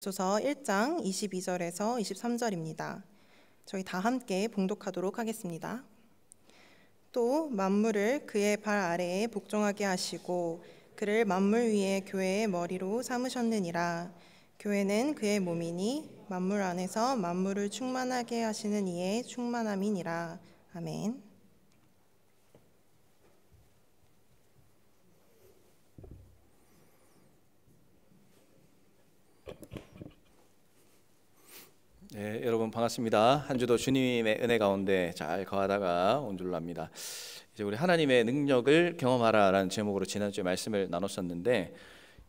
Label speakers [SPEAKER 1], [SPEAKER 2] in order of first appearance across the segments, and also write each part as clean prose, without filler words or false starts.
[SPEAKER 1] 소서 1장 22절에서 23절입니다. 저희 다 함께 봉독하도록 하겠습니다. 또 만물을 그의 발 아래에 복종하게 하시고 그를 만물 위에 교회의 머리로 삼으셨느니라. 교회는 그의 몸이니 만물 안에서 만물을 충만하게 하시는 이의 충만함이니라. 아멘.
[SPEAKER 2] 네, 여러분 반갑습니다. 한 주도 주님의 은혜 가운데 잘 거하다가 온 줄로 압니다. 이제 우리 하나님의 능력을 경험하라라는 제목으로 지난주에 말씀을 나눴었는데,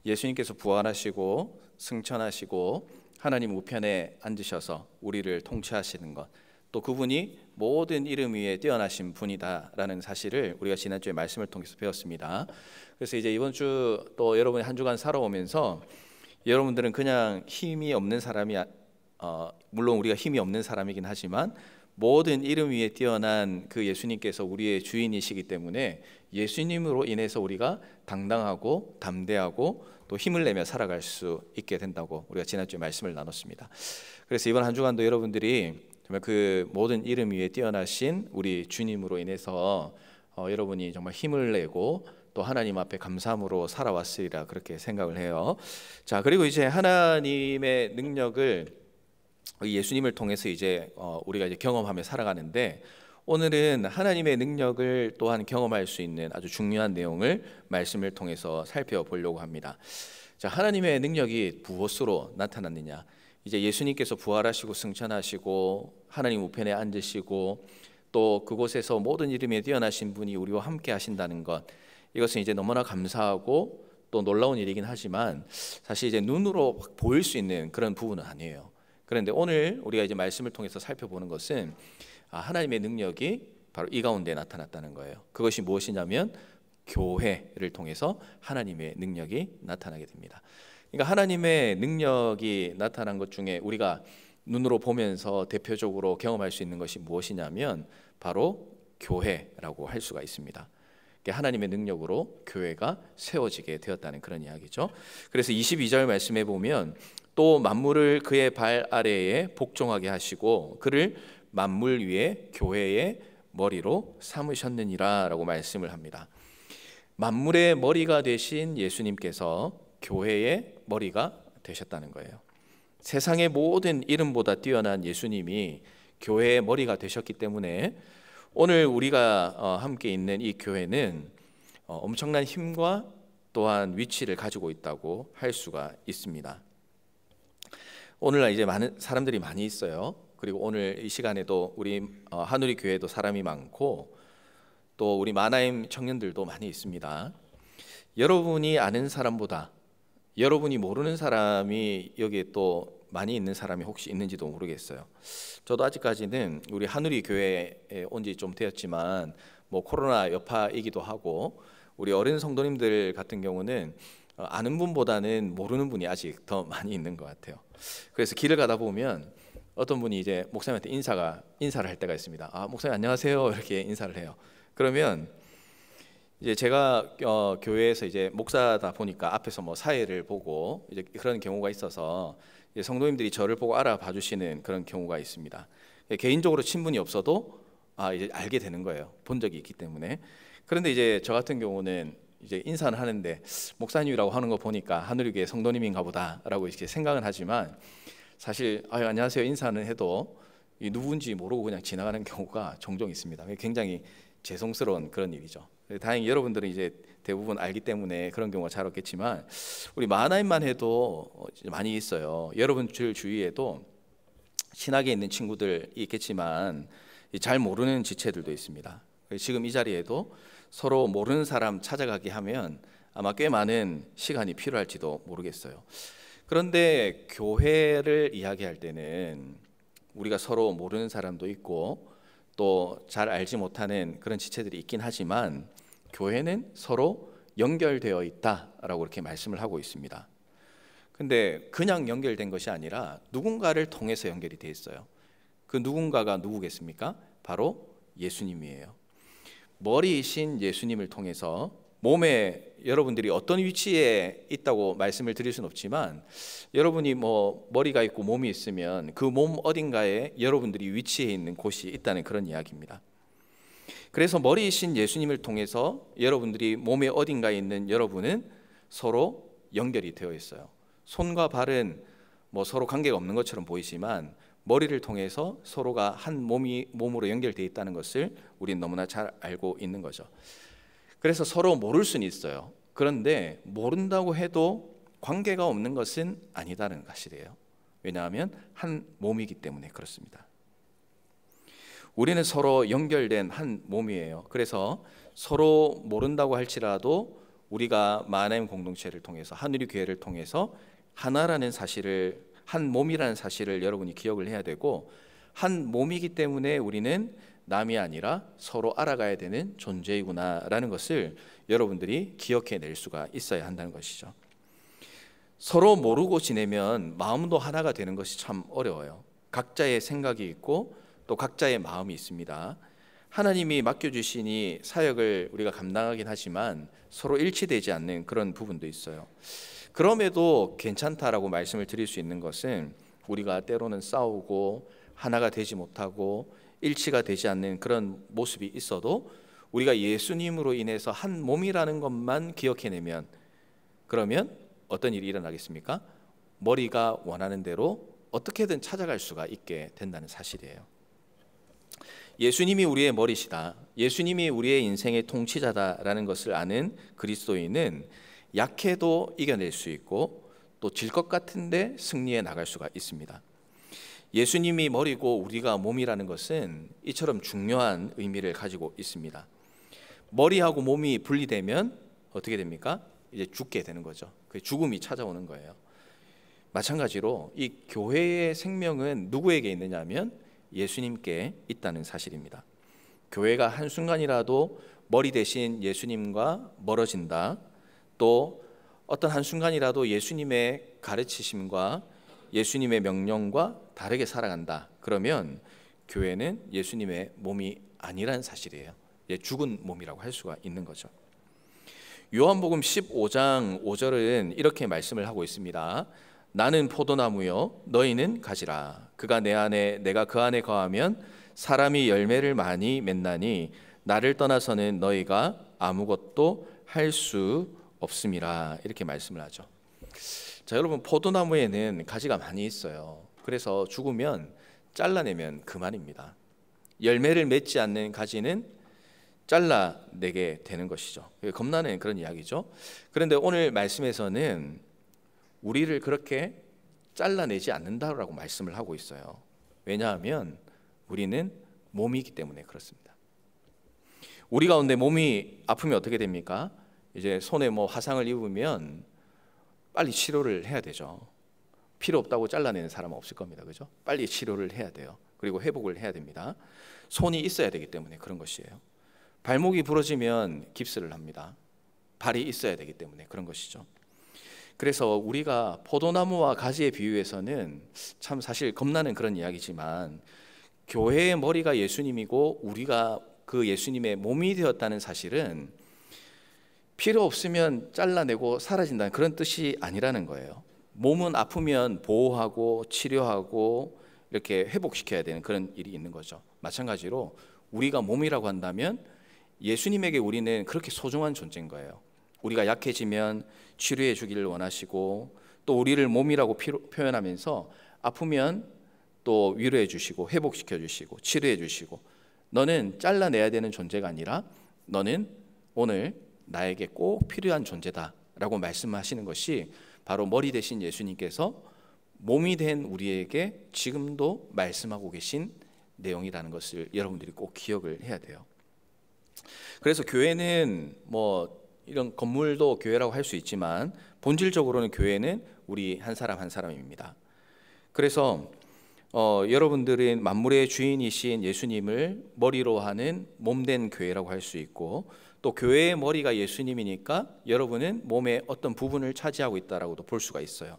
[SPEAKER 2] 예수님께서 부활하시고 승천하시고 하나님 우편에 앉으셔서 우리를 통치하시는 것, 또 그분이 모든 이름 위에 뛰어나신 분이다라는 사실을 우리가 지난주에 말씀을 통해서 배웠습니다. 그래서 이제 이번 주 또 여러분이 한 주간 살아오면서 여러분들은 그냥 힘이 없는 사람이 물론 우리가 힘이 없는 사람이긴 하지만 모든 이름 위에 뛰어난 그 예수님께서 우리의 주인이시기 때문에 예수님으로 인해서 우리가 당당하고 담대하고 또 힘을 내며 살아갈 수 있게 된다고 우리가 지난주에 말씀을 나눴습니다. 그래서 이번 한 주간도 여러분들이 정말 그 모든 이름 위에 뛰어나신 우리 주님으로 인해서 여러분이 정말 힘을 내고 또 하나님 앞에 감사함으로 살아왔으리라 그렇게 생각을 해요. 자, 그리고 이제 하나님의 능력을 예수님을 통해서 이제 우리가 이제 경험하며 살아가는데, 오늘은 하나님의 능력을 또한 경험할 수 있는 아주 중요한 내용을 말씀을 통해서 살펴보려고 합니다. 자, 하나님의 능력이 무엇으로 나타났느냐? 이제 예수님께서 부활하시고 승천하시고 하나님 우편에 앉으시고 또 그곳에서 모든 이름에 뛰어나신 분이 우리와 함께 하신다는 것, 이것은 이제 너무나 감사하고 또 놀라운 일이긴 하지만 사실 이제 눈으로 보일 수 있는 그런 부분은 아니에요. 그런데 오늘 우리가 이제 말씀을 통해서 살펴보는 것은 하나님의 능력이 바로 이 가운데 나타났다는 거예요. 그것이 무엇이냐면 교회를 통해서 하나님의 능력이 나타나게 됩니다. 그러니까 하나님의 능력이 나타난 것 중에 우리가 눈으로 보면서 대표적으로 경험할 수 있는 것이 무엇이냐면 바로 교회라고 할 수가 있습니다. 하나님의 능력으로 교회가 세워지게 되었다는 그런 이야기죠. 그래서 22절 말씀에 보면 또 만물을 그의 발 아래에 복종하게 하시고 그를 만물 위에 교회의 머리로 삼으셨느니라 라고 말씀을 합니다. 만물의 머리가 되신 예수님께서 교회의 머리가 되셨다는 거예요. 세상의 모든 이름보다 뛰어난 예수님이 교회의 머리가 되셨기 때문에 오늘 우리가 함께 있는 이 교회는 엄청난 힘과 또한 위치를 가지고 있다고 할 수가 있습니다. 오늘날 이제 많은 사람들이 많이 있어요. 그리고 오늘 이 시간에도 우리 한우리 교회도 사람이 많고 또 우리 마나임 청년들도 많이 있습니다. 여러분이 아는 사람보다 여러분이 모르는 사람이 여기에 또 많이 있는 사람이 혹시 있는지도 모르겠어요. 저도 아직까지는 우리 한우리 교회에 온 지 좀 되었지만 뭐 코로나 여파이기도 하고 우리 어린 성도님들 같은 경우는 아는 분보다는 모르는 분이 아직 더 많이 있는 것 같아요. 그래서 길을 가다 보면 어떤 분이 이제 목사님한테 인사를 할 때가 있습니다. 목사님 안녕하세요 이렇게 인사를 해요. 그러면 이제 제가 교회에서 이제 목사다 보니까 앞에서 뭐 사회를 보고 이제 그런 경우가 있어서 이제 성도님들이 저를 보고 알아봐 주시는 그런 경우가 있습니다. 개인적으로 친분이 없어도 이제 알게 되는 거예요. 본 적이 있기 때문에. 그런데 이제 저 같은 경우는 이제 인사를 하는데 목사님이라고 하는 거 보니까 하늘교회 성도님인가 보다라고 이렇게 생각은 하지만 사실 안녕하세요 인사는 해도 누군지 모르고 그냥 지나가는 경우가 종종 있습니다. 굉장히 죄송스러운 그런 일이죠. 다행히 여러분들은 이제 대부분 알기 때문에 그런 경우가 잘 없겠지만 우리 마나임만 해도 많이 있어요. 여러분들 주위에도 친하게 있는 친구들이 있겠지만 잘 모르는 지체들도 있습니다. 지금 이 자리에도 서로 모르는 사람 찾아가게 하면 아마 꽤 많은 시간이 필요할지도 모르겠어요. 그런데 교회를 이야기할 때는 우리가 서로 모르는 사람도 있고 또 잘 알지 못하는 그런 지체들이 있긴 하지만 교회는 서로 연결되어 있다라고 이렇게 말씀을 하고 있습니다. 근데 그냥 연결된 것이 아니라 누군가를 통해서 연결이 되어 있어요. 그 누군가가 누구겠습니까? 바로 예수님이에요. 머리이신 예수님을 통해서 몸에 여러분들이 어떤 위치에 있다고 말씀을 드릴 수는 없지만, 여러분이 뭐 머리가 있고 몸이 있으면 그 몸 어딘가에 여러분들이 위치해 있는 곳이 있다는 그런 이야기입니다. 그래서 머리이신 예수님을 통해서 여러분들이 몸의 어딘가에 있는 여러분은 서로 연결이 되어 있어요. 손과 발은 뭐 서로 관계가 없는 것처럼 보이지만 머리를 통해서 서로가 한 몸으로 연결되어 있다는 것을 우리는 너무나 잘 알고 있는 거죠. 그래서 서로 모를 수는 있어요. 그런데 모른다고 해도 관계가 없는 것은 아니다는 사실이에요. 왜냐하면 한 몸이기 때문에 그렇습니다. 우리는 서로 연결된 한 몸이에요. 그래서 서로 모른다고 할지라도 우리가 마나임 공동체를 통해서, 하늘의 교회를 통해서 하나라는 사실을, 한 몸이라는 사실을 여러분이 기억을 해야 되고, 한 몸이기 때문에 우리는 남이 아니라 서로 알아가야 되는 존재이구나라는 것을 여러분들이 기억해낼 수가 있어야 한다는 것이죠. 서로 모르고 지내면 마음도 하나가 되는 것이 참 어려워요. 각자의 생각이 있고 또 각자의 마음이 있습니다. 하나님이 맡겨주신 이 사역을 우리가 감당하긴 하지만 서로 일치되지 않는 그런 부분도 있어요. 그럼에도 괜찮다라고 말씀을 드릴 수 있는 것은, 우리가 때로는 싸우고 하나가 되지 못하고 일치가 되지 않는 그런 모습이 있어도 우리가 예수님으로 인해서 한 몸이라는 것만 기억해내면, 그러면 어떤 일이 일어나겠습니까? 머리가 원하는 대로 어떻게든 찾아갈 수가 있게 된다는 사실이에요. 예수님이 우리의 머리시다, 예수님이 우리의 인생의 통치자다라는 것을 아는 그리스도인은 약해도 이겨낼 수 있고 또 질 것 같은데 승리해 나갈 수가 있습니다. 예수님이 머리고 우리가 몸이라는 것은 이처럼 중요한 의미를 가지고 있습니다. 머리하고 몸이 분리되면 어떻게 됩니까? 이제 죽게 되는 거죠. 그 죽음이 찾아오는 거예요. 마찬가지로 이 교회의 생명은 누구에게 있느냐 하면 예수님께 있다는 사실입니다. 교회가 한순간이라도 머리 대신 예수님과 멀어진다, 또 어떤 한순간이라도 예수님의 가르치심과 예수님의 명령과 다르게 살아간다, 그러면 교회는 예수님의 몸이 아니라는 사실이에요. 죽은 몸이라고 할 수가 있는 거죠. 요한복음 15장 5절은 이렇게 말씀을 하고 있습니다. 나는 포도나무요 너희는 가지라. 그가 내 안에 내가 그 안에 거하면 사람이 열매를 많이 맺나니 나를 떠나서는 너희가 아무것도 할 수 없음이라. 이렇게 말씀을 하죠. 자, 여러분, 포도나무에는 가지가 많이 있어요. 그래서 죽으면 잘라내면 그만입니다. 열매를 맺지 않는 가지는 잘라내게 되는 것이죠. 겁나는 그런 이야기죠. 그런데 오늘 말씀에서는 우리를 그렇게 잘라내지 않는다라고 말씀을 하고 있어요. 왜냐하면 우리는 몸이기 때문에 그렇습니다. 우리 가운데 몸이 아프면 어떻게 됩니까? 이제 손에 뭐 화상을 입으면 빨리 치료를 해야 되죠. 필요 없다고 잘라내는 사람은 없을 겁니다. 그죠? 빨리 치료를 해야 돼요. 그리고 회복을 해야 됩니다. 손이 있어야 되기 때문에 그런 것이에요. 발목이 부러지면 깁스를 합니다. 발이 있어야 되기 때문에 그런 것이죠. 그래서 우리가 포도나무와 가지에 비유해서는 참 사실 겁나는 그런 이야기지만, 교회의 머리가 예수님이고 우리가 그 예수님의 몸이 되었다는 사실은 필요 없으면 잘라내고 사라진다는 그런 뜻이 아니라는 거예요. 몸은 아프면 보호하고 치료하고 이렇게 회복시켜야 되는 그런 일이 있는 거죠. 마찬가지로 우리가 몸이라고 한다면 예수님에게 우리는 그렇게 소중한 존재인 거예요. 우리가 약해지면 치료해 주기를 원하시고, 또 우리를 몸이라고 표현하면서 아프면 또 위로해 주시고 회복시켜 주시고 치료해 주시고, 너는 잘라내야 되는 존재가 아니라 너는 오늘 나에게 꼭 필요한 존재다 라고 말씀하시는 것이 바로 머리 대신 예수님께서 몸이 된 우리에게 지금도 말씀하고 계신 내용이라는 것을 여러분들이 꼭 기억을 해야 돼요. 그래서 교회는 뭐 이런 건물도 교회라고 할 수 있지만 본질적으로는 교회는 우리 한 사람 한 사람입니다. 그래서 여러분들은 만물의 주인이신 예수님을 머리로 하는 몸된 교회라고 할 수 있고, 또 교회의 머리가 예수님이니까 여러분은 몸의 어떤 부분을 차지하고 있다라고도 볼 수가 있어요.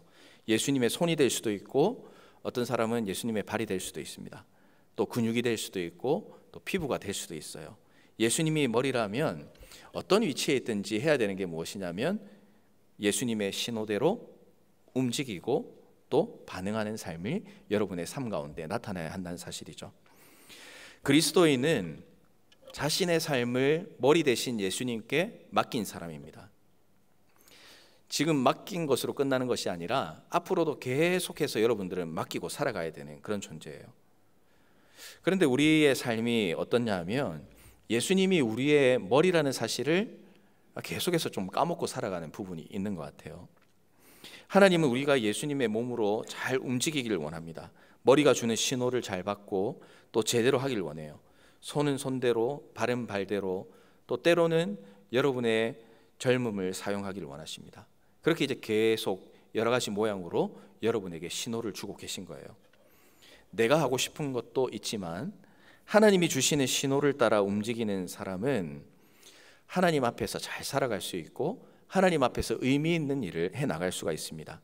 [SPEAKER 2] 예수님의 손이 될 수도 있고, 어떤 사람은 예수님의 발이 될 수도 있습니다. 또 근육이 될 수도 있고, 또 피부가 될 수도 있어요. 예수님이 머리라면 어떤 위치에 있든지 해야 되는 게 무엇이냐면 예수님의 신호대로 움직이고 또 반응하는 삶이 여러분의 삶 가운데 나타나야 한다는 사실이죠. 그리스도인은 자신의 삶을 머리 대신 예수님께 맡긴 사람입니다. 지금 맡긴 것으로 끝나는 것이 아니라 앞으로도 계속해서 여러분들은 맡기고 살아가야 되는 그런 존재예요. 그런데 우리의 삶이 어떻냐 하면 예수님이 우리의 머리라는 사실을 계속해서 좀 까먹고 살아가는 부분이 있는 것 같아요. 하나님은 우리가 예수님의 몸으로 잘 움직이기를 원합니다. 머리가 주는 신호를 잘 받고 또 제대로 하길 원해요. 손은 손대로, 발은 발대로, 또 때로는 여러분의 젊음을 사용하기를 원하십니다. 그렇게 이제 계속 여러 가지 모양으로 여러분에게 신호를 주고 계신 거예요. 내가 하고 싶은 것도 있지만 하나님이 주시는 신호를 따라 움직이는 사람은 하나님 앞에서 잘 살아갈 수 있고 하나님 앞에서 의미 있는 일을 해나갈 수가 있습니다.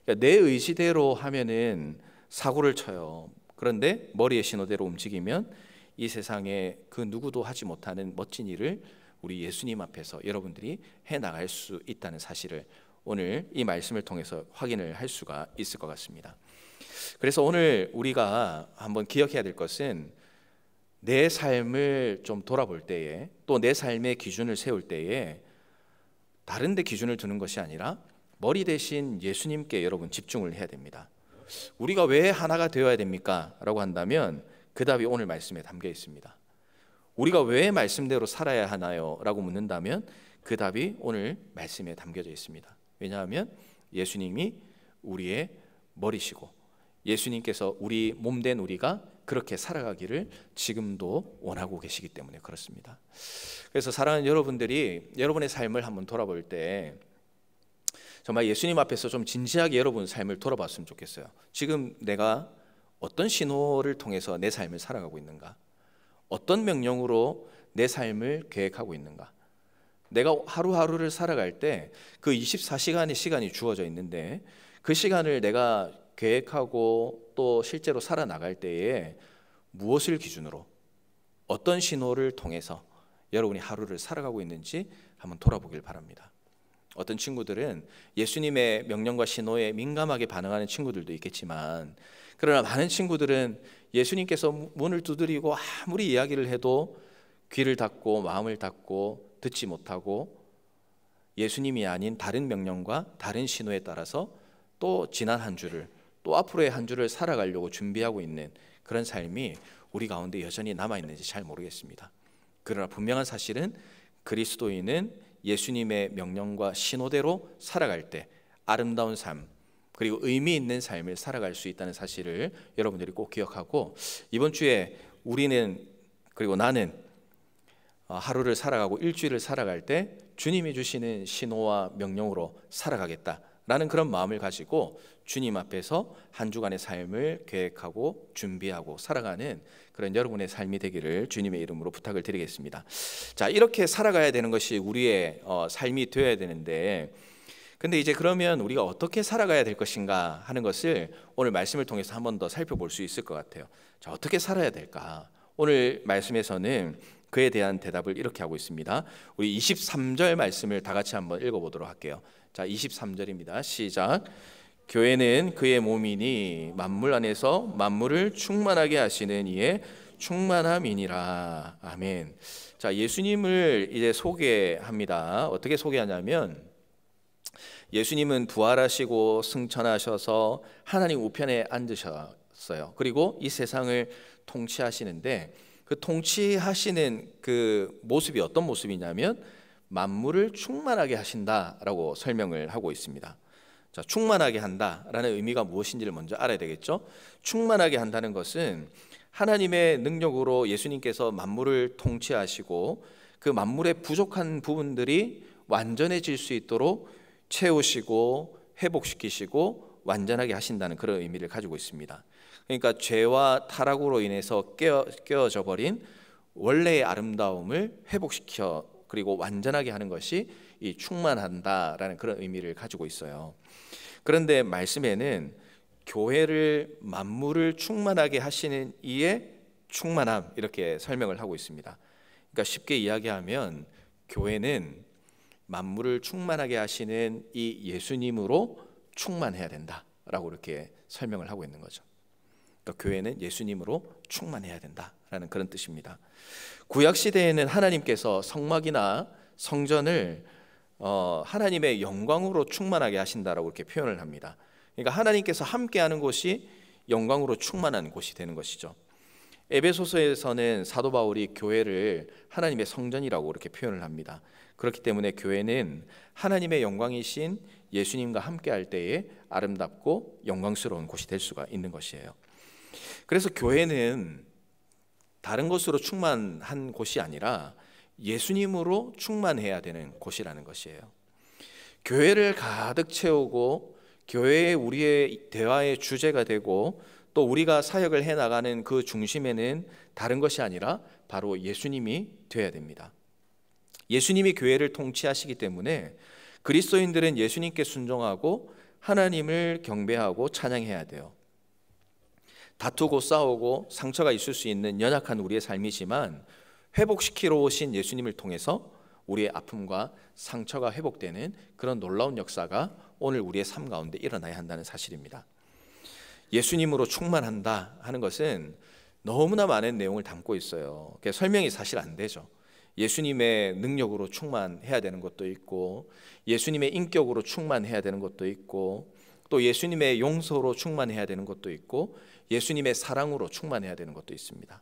[SPEAKER 2] 그러니까 내 의지대로 하면은 사고를 쳐요. 그런데 머리의 신호대로 움직이면 이 세상에 그 누구도 하지 못하는 멋진 일을 우리 예수님 앞에서 여러분들이 해나갈 수 있다는 사실을 오늘 이 말씀을 통해서 확인을 할 수가 있을 것 같습니다. 그래서 오늘 우리가 한번 기억해야 될 것은 내 삶을 좀 돌아볼 때에 또 내 삶의 기준을 세울 때에 다른 데 기준을 두는 것이 아니라 머리 대신 예수님께 여러분 집중을 해야 됩니다. 우리가 왜 하나가 되어야 됩니까? 라고 한다면 그 답이 오늘 말씀에 담겨 있습니다. 우리가 왜 말씀대로 살아야 하나요? 라고 묻는다면 그 답이 오늘 말씀에 담겨져 있습니다. 왜냐하면 예수님이 우리의 머리시고 예수님께서 우리 몸된 우리가 그렇게 살아가기를 지금도 원하고 계시기 때문에 그렇습니다. 그래서 사랑하는 여러분들이 여러분의 삶을 한번 돌아볼 때 정말 예수님 앞에서 좀 진지하게 여러분 삶을 돌아봤으면 좋겠어요. 지금 내가 어떤 신호를 통해서 내 삶을 살아가고 있는가? 어떤 명령으로 내 삶을 계획하고 있는가? 내가 하루하루를 살아갈 때 그 24시간의 시간이 주어져 있는데 그 시간을 내가 계획하고 또 실제로 살아나갈 때에 무엇을 기준으로 어떤 신호를 통해서 여러분이 하루를 살아가고 있는지 한번 돌아보길 바랍니다. 어떤 친구들은 예수님의 명령과 신호에 민감하게 반응하는 친구들도 있겠지만 그러나 많은 친구들은 예수님께서 문을 두드리고 아무리 이야기를 해도 귀를 닫고 마음을 닫고 듣지 못하고 예수님이 아닌 다른 명령과 다른 신호에 따라서 또 지난 한 주를 또 앞으로의 한 주를 살아가려고 준비하고 있는 그런 삶이 우리 가운데 여전히 남아있는지 잘 모르겠습니다. 그러나 분명한 사실은 그리스도인은 예수님의 명령과 신호대로 살아갈 때 아름다운 삶 그리고 의미 있는 삶을 살아갈 수 있다는 사실을 여러분들이 꼭 기억하고 이번 주에 우리는 그리고 나는 하루를 살아가고 일주일을 살아갈 때 주님이 주시는 신호와 명령으로 살아가겠다라는 그런 마음을 가지고 주님 앞에서 한 주간의 삶을 계획하고 준비하고 살아가는 그런 여러분의 삶이 되기를 주님의 이름으로 부탁을 드리겠습니다. 자, 이렇게 살아가야 되는 것이 우리의 삶이 되어야 되는데 근데 이제 그러면 우리가 어떻게 살아가야 될 것인가 하는 것을 오늘 말씀을 통해서 한 번 더 살펴볼 수 있을 것 같아요. 자, 어떻게 살아야 될까? 오늘 말씀에서는 그에 대한 대답을 이렇게 하고 있습니다. 우리 23절 말씀을 다 같이 한번 읽어보도록 할게요. 자, 23절입니다. 시작. 교회는 그의 몸이니 만물 안에서 만물을 충만하게 하시는 이의 충만함이니라. 아멘. 자, 예수님을 이제 소개합니다. 어떻게 소개하냐면 예수님은 부활하시고 승천하셔서 하나님 우편에 앉으셨어요. 그리고 이 세상을 통치하시는데 그 통치하시는 그 모습이 어떤 모습이냐면 만물을 충만하게 하신다라고 설명을 하고 있습니다. 자, 충만하게 한다라는 의미가 무엇인지를 먼저 알아야 되겠죠. 충만하게 한다는 것은 하나님의 능력으로 예수님께서 만물을 통치하시고 그 만물의 부족한 부분들이 완전해질 수 있도록 채우시고 회복시키시고 완전하게 하신다는 그런 의미를 가지고 있습니다. 그러니까 죄와 타락으로 인해서 깨어져 버린 원래의 아름다움을 회복시켜 그리고 완전하게 하는 것이 이 충만한다라는 그런 의미를 가지고 있어요. 그런데 말씀에는 교회를 만물을 충만하게 하시는 이의 충만함 이렇게 설명을 하고 있습니다. 그러니까 쉽게 이야기하면 교회는 만물을 충만하게 하시는 이 예수님으로 충만해야 된다라고 이렇게 설명을 하고 있는 거죠. 그러니까 교회는 예수님으로 충만해야 된다라는 그런 뜻입니다. 구약 시대에는 하나님께서 성막이나 성전을 하나님의 영광으로 충만하게 하신다라고 이렇게 표현을 합니다. 그러니까 하나님께서 함께하는 곳이 영광으로 충만한 곳이 되는 것이죠. 에베소서에서는 사도 바울이 교회를 하나님의 성전이라고 이렇게 표현을 합니다. 그렇기 때문에 교회는 하나님의 영광이신 예수님과 함께할 때에 아름답고 영광스러운 곳이 될 수가 있는 것이에요. 그래서 교회는 다른 것으로 충만한 곳이 아니라 예수님으로 충만해야 되는 곳이라는 것이에요. 교회를 가득 채우고 교회에 우리의 대화의 주제가 되고 또 우리가 사역을 해나가는 그 중심에는 다른 것이 아니라 바로 예수님이 되어야 됩니다. 예수님이 교회를 통치하시기 때문에 그리스도인들은 예수님께 순종하고 하나님을 경배하고 찬양해야 돼요. 다투고 싸우고 상처가 있을 수 있는 연약한 우리의 삶이지만 회복시키러 오신 예수님을 통해서 우리의 아픔과 상처가 회복되는 그런 놀라운 역사가 오늘 우리의 삶 가운데 일어나야 한다는 사실입니다. 예수님으로 충만한다 하는 것은 너무나 많은 내용을 담고 있어요. 설명이 사실 안 되죠. 예수님의 능력으로 충만해야 되는 것도 있고 예수님의 인격으로 충만해야 되는 것도 있고 또 예수님의 용서로 충만해야 되는 것도 있고 예수님의 사랑으로 충만해야 되는 것도 있습니다.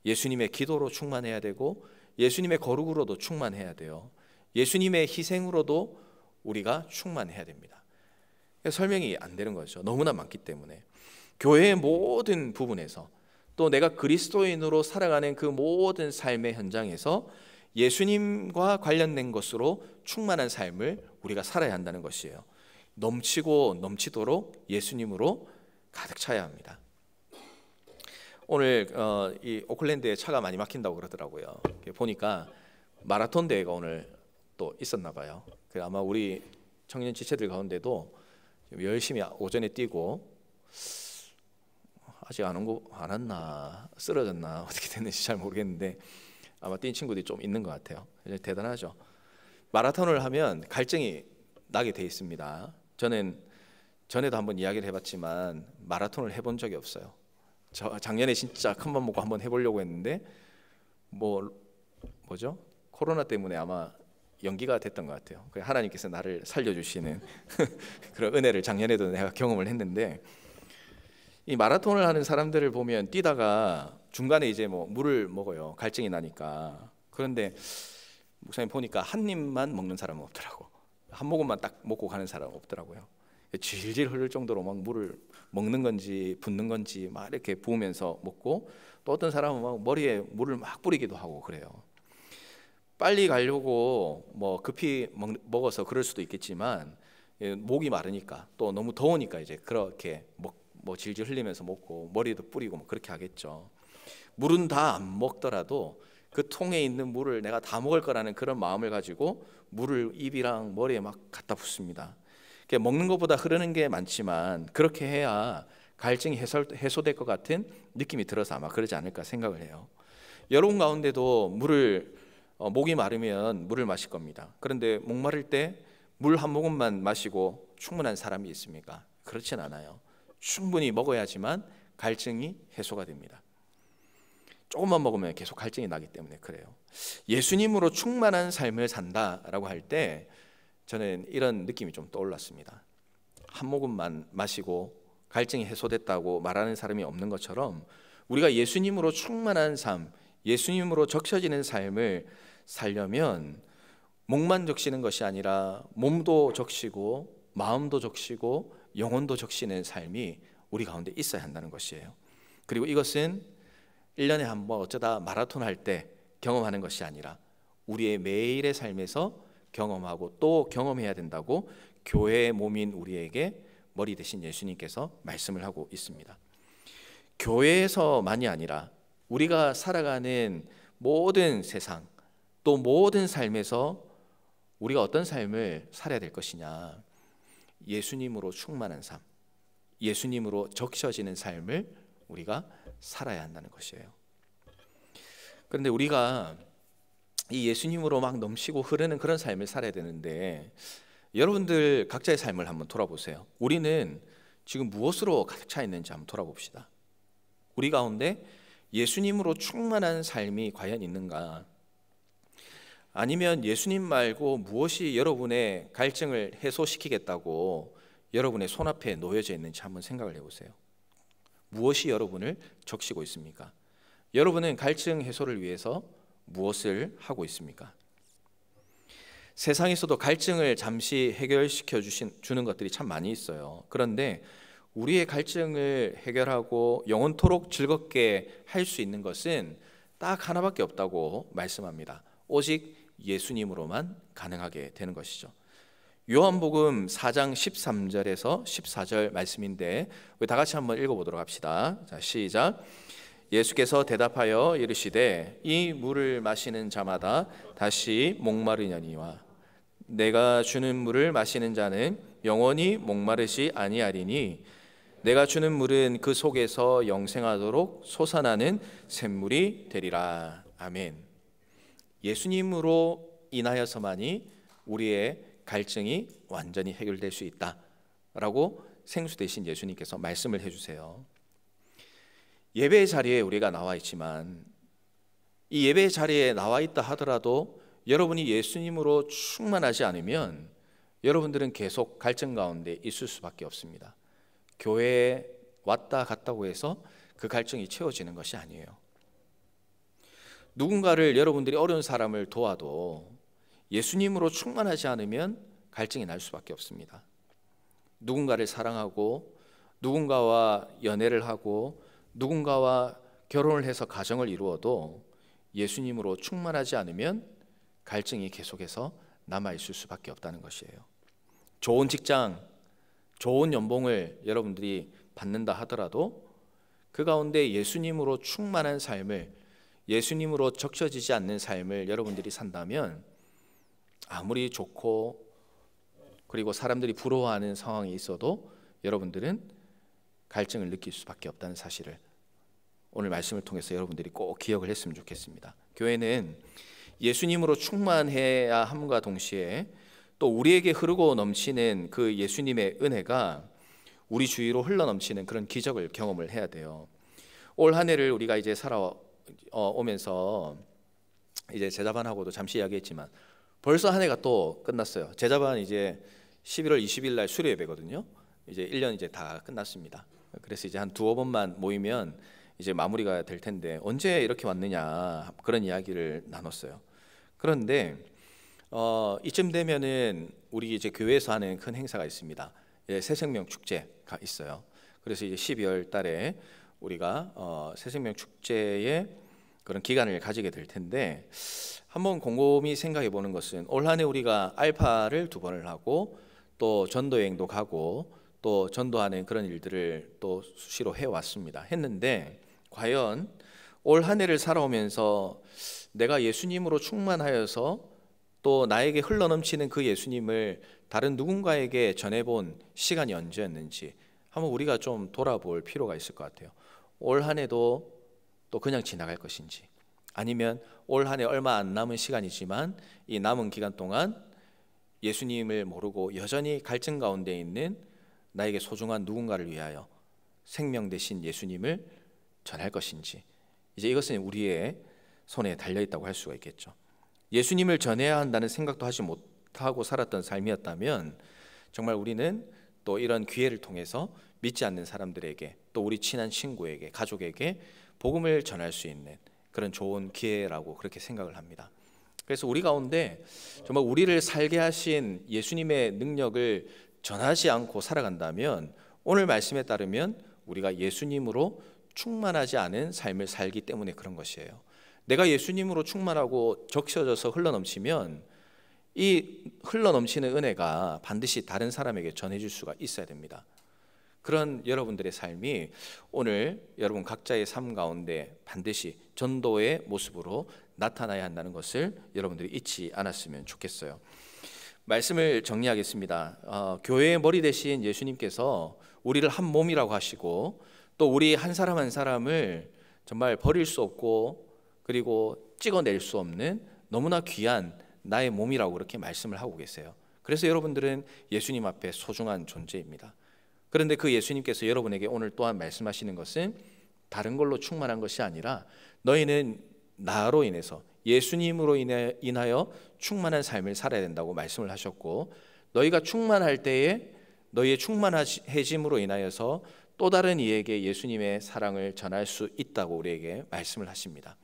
[SPEAKER 2] 예수님의 기도로 충만해야 되고 예수님의 거룩으로도 충만해야 돼요. 예수님의 희생으로도 우리가 충만해야 됩니다. 설명이 안 되는 거죠. 너무나 많기 때문에. 교회의 모든 부분에서 또 내가 그리스도인으로 살아가는 그 모든 삶의 현장에서 예수님과 관련된 것으로 충만한 삶을 우리가 살아야 한다는 것이에요. 넘치고 넘치도록 예수님으로 가득 차야 합니다. 오늘 이 오클랜드에 차가 많이 막힌다고 그러더라고요. 보니까 마라톤 대회가 오늘 또 있었나 봐요. 아마 우리 청년 지체들 가운데도 열심히 오전에 뛰고 아직 안 왔나 쓰러졌나 어떻게 됐는지 잘 모르겠는데 아마 뛴 친구들이 좀 있는 것 같아요. 대단하죠. 마라톤을 하면 갈증이 나게 돼 있습니다. 저는 전에도 한번 이야기를 해봤지만 마라톤을 해본 적이 없어요. 작년에 진짜 큰 맘 먹고 한번 해보려고 했는데 뭐죠? 코로나 때문에 아마 연기가 됐던 것 같아요. 하나님께서 나를 살려주시는 그런 은혜를 작년에도 내가 경험을 했는데 이 마라톤을 하는 사람들을 보면 뛰다가 중간에 이제 물을 먹어요. 갈증이 나니까. 그런데 목사님 보니까 한 입만 먹는 사람은 없더라고. 한 모금만 딱 먹고 가는 사람은 없더라고요. 질질 흐를 정도로 막 물을 먹는 건지 붓는 건지 막 이렇게 부으면서 먹고 또 어떤 사람은 막 머리에 물을 막 뿌리기도 하고 그래요. 빨리 가려고 급히 먹어서 그럴 수도 있겠지만 목이 마르니까 또 너무 더우니까 이제 그렇게 질질 흘리면서 먹고 머리에도 뿌리고 그렇게 하겠죠. 물은 다 안 먹더라도 그 통에 있는 물을 내가 다 먹을 거라는 그런 마음을 가지고 물을 입이랑 머리에 막 갖다 붓습니다. 먹는 것보다 흐르는 게 많지만 그렇게 해야 갈증이 해소될 것 같은 느낌이 들어서 아마 그러지 않을까 생각을 해요. 여러분 가운데도 목이 마르면 물을 마실 겁니다. 그런데 목 마를 때 물 한 모금만 마시고 충분한 사람이 있습니까? 그렇진 않아요. 충분히 먹어야지만 갈증이 해소가 됩니다. 조금만 먹으면 계속 갈증이 나기 때문에 그래요. 예수님으로 충만한 삶을 산다라고 할 때 저는 이런 느낌이 좀 떠올랐습니다. 한 모금만 마시고 갈증이 해소됐다고 말하는 사람이 없는 것처럼 우리가 예수님으로 충만한 삶, 예수님으로 적셔지는 삶을 살려면 목만 적시는 것이 아니라 몸도 적시고 마음도 적시고 영혼도 적시는 삶이 우리 가운데 있어야 한다는 것이에요. 그리고 이것은 1년에 한 번 어쩌다 마라톤 할 때 경험하는 것이 아니라 우리의 매일의 삶에서 경험하고 또 경험해야 된다고 교회의 몸인 우리에게 머리 대신 예수님께서 말씀을 하고 있습니다. 교회에서만이 아니라 우리가 살아가는 모든 세상 또 모든 삶에서 우리가 어떤 삶을 살아야 될 것이냐, 예수님으로 충만한 삶, 예수님으로 적셔지는 삶을 우리가 살아야 한다는 것이에요. 그런데 우리가 이 예수님으로 막 넘치고 흐르는 그런 삶을 살아야 되는데, 여러분들 각자의 삶을 한번 돌아보세요. 우리는 지금 무엇으로 가득 차 있는지 한번 돌아봅시다. 우리 가운데 예수님으로 충만한 삶이 과연 있는가? 아니면 예수님 말고 무엇이 여러분의 갈증을 해소시키겠다고 여러분의 손앞에 놓여져 있는지 한번 생각을 해보세요. 무엇이 여러분을 적시고 있습니까? 여러분은 갈증 해소를 위해서 무엇을 하고 있습니까? 세상에서도 갈증을 잠시 해결시켜 주는 것들이 참 많이 있어요. 그런데 우리의 갈증을 해결하고 영원토록 즐겁게 할 수 있는 것은 딱 하나밖에 없다고 말씀합니다. 오직 예수님으로만 가능하게 되는 것이죠. 요한복음 4장 13절에서 14절 말씀인데 우리 다 같이 한번 읽어보도록 합시다. 자, 시작. 예수께서 대답하여 이르시되 이 물을 마시는 자마다 다시 목마르려니와 내가 주는 물을 마시는 자는 영원히 목마르지 아니하리니 내가 주는 물은 그 속에서 영생하도록 솟아나는 샘물이 되리라. 아멘. 예수님으로 인하여서만이 우리의 갈증이 완전히 해결될 수 있다라고 생수 되신 예수님께서 말씀을 해주세요. 예배의 자리에 우리가 나와 있지만 이 예배의 자리에 나와 있다 하더라도 여러분이 예수님으로 충만하지 않으면 여러분들은 계속 갈증 가운데 있을 수밖에 없습니다. 교회에 왔다 갔다고 해서 그 갈증이 채워지는 것이 아니에요. 누군가를 여러분들이 어려운 사람을 도와도 예수님으로 충만하지 않으면 갈증이 날 수밖에 없습니다. 누군가를 사랑하고 누군가와 연애를 하고 누군가와 결혼을 해서 가정을 이루어도 예수님으로 충만하지 않으면 갈증이 계속해서 남아있을 수밖에 없다는 것이에요. 좋은 직장, 좋은 연봉을 여러분들이 받는다 하더라도 그 가운데 예수님으로 충만한 삶을, 예수님으로 적셔지지 않는 삶을 여러분들이 산다면 아무리 좋고 그리고 사람들이 부러워하는 상황이 있어도 여러분들은 갈증을 느낄 수밖에 없다는 사실을 오늘 말씀을 통해서 여러분들이 꼭 기억을 했으면 좋겠습니다. 교회는 예수님으로 충만해야 함과 동시에 또 우리에게 흐르고 넘치는 그 예수님의 은혜가 우리 주위로 흘러넘치는 그런 기적을 경험을 해야 돼요. 올 한 해를 우리가 이제 살아오면서 이제 제자반하고도 잠시 이야기했지만 벌써 한 해가 또 끝났어요. 제자반 이제 11월 20일 날 수료 예배거든요. 이제 1년 이제 다 끝났습니다. 그래서 이제 한 두어 번만 모이면 이제 마무리가 될 텐데 언제 이렇게 왔느냐 그런 이야기를 나눴어요. 그런데 이쯤 되면은 우리 이제 교회에서 하는 큰 행사가 있습니다. 새생명 축제가 있어요. 그래서 이제 12월 달에 우리가 새생명 축제의 그런 기간을 가지게 될 텐데 한번 곰곰이 생각해 보는 것은 올 한 해 우리가 알파를 2번을 하고 또 전도여행도 가고 또 전도하는 그런 일들을 또 수시로 해왔습니다. 했는데 과연 올 한 해를 살아오면서 내가 예수님으로 충만하여서 또 나에게 흘러넘치는 그 예수님을 다른 누군가에게 전해본 시간이 언제였는지 한번 우리가 좀 돌아볼 필요가 있을 것 같아요. 올 한 해도 또 그냥 지나갈 것인지 아니면 올 한 해 얼마 안 남은 시간이지만 이 남은 기간 동안 예수님을 모르고 여전히 갈증 가운데 있는 나에게 소중한 누군가를 위하여 생명 되신 예수님을 전할 것인지 이제 이것은 우리의 손에 달려있다고 할 수가 있겠죠. 예수님을 전해야 한다는 생각도 하지 못하고 살았던 삶이었다면 정말 우리는 또 이런 기회를 통해서 믿지 않는 사람들에게 또 우리 친한 친구에게 가족에게 복음을 전할 수 있는 그런 좋은 기회라고 그렇게 생각을 합니다. 그래서 우리 가운데 정말 우리를 살게 하신 예수님의 능력을 전하지 않고 살아간다면 오늘 말씀에 따르면 우리가 예수님으로 충만하지 않은 삶을 살기 때문에 그런 것이에요. 내가 예수님으로 충만하고 적셔져서 흘러넘치면 이 흘러넘치는 은혜가 반드시 다른 사람에게 전해질 수가 있어야 됩니다. 그런 여러분들의 삶이 오늘 여러분 각자의 삶 가운데 반드시 전도의 모습으로 나타나야 한다는 것을 여러분들이 잊지 않았으면 좋겠어요. 말씀을 정리하겠습니다. 교회의 머리 되신 예수님께서 우리를 한 몸이라고 하시고 또 우리 한 사람 한 사람을 정말 버릴 수 없고 그리고 찍어낼 수 없는 너무나 귀한 나의 몸이라고 그렇게 말씀을 하고 계세요. 그래서 여러분들은 예수님 앞에 소중한 존재입니다. 그런데 그 예수님께서 여러분에게 오늘 또한 말씀하시는 것은 다른 걸로 충만한 것이 아니라 너희는 나로 인해서 예수님으로 인하여 충만한 삶을 살아야 된다고 말씀을 하셨고, 너희가 충만할 때에 너희의 충만해짐으로 인하여서 또 다른 이에게 예수님의 사랑을 전할 수 있다고 우리에게 말씀을 하십니다.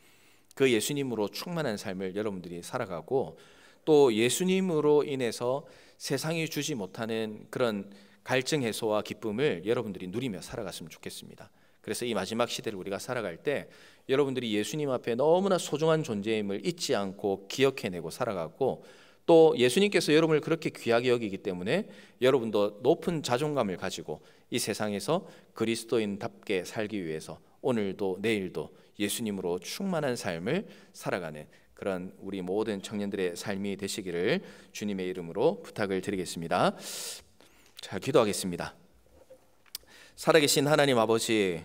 [SPEAKER 2] 그 예수님으로 충만한 삶을 여러분들이 살아가고, 또 예수님으로 인해서 세상이 주지 못하는 그런 갈증 해소와 기쁨을 여러분들이 누리며 살아갔으면 좋겠습니다. 그래서 이 마지막 시대를 우리가 살아갈 때 여러분들이 예수님 앞에 너무나 소중한 존재임을 잊지 않고 기억해내고 살아가고, 또 예수님께서 여러분을 그렇게 귀하게 여기기 때문에 여러분도 높은 자존감을 가지고 이 세상에서 그리스도인답게 살기 위해서 오늘도 내일도 예수님으로 충만한 삶을 살아가는 그런 우리 모든 청년들의 삶이 되시기를 주님의 이름으로 부탁을 드리겠습니다. 자, 기도하겠습니다. 살아계신 하나님 아버지,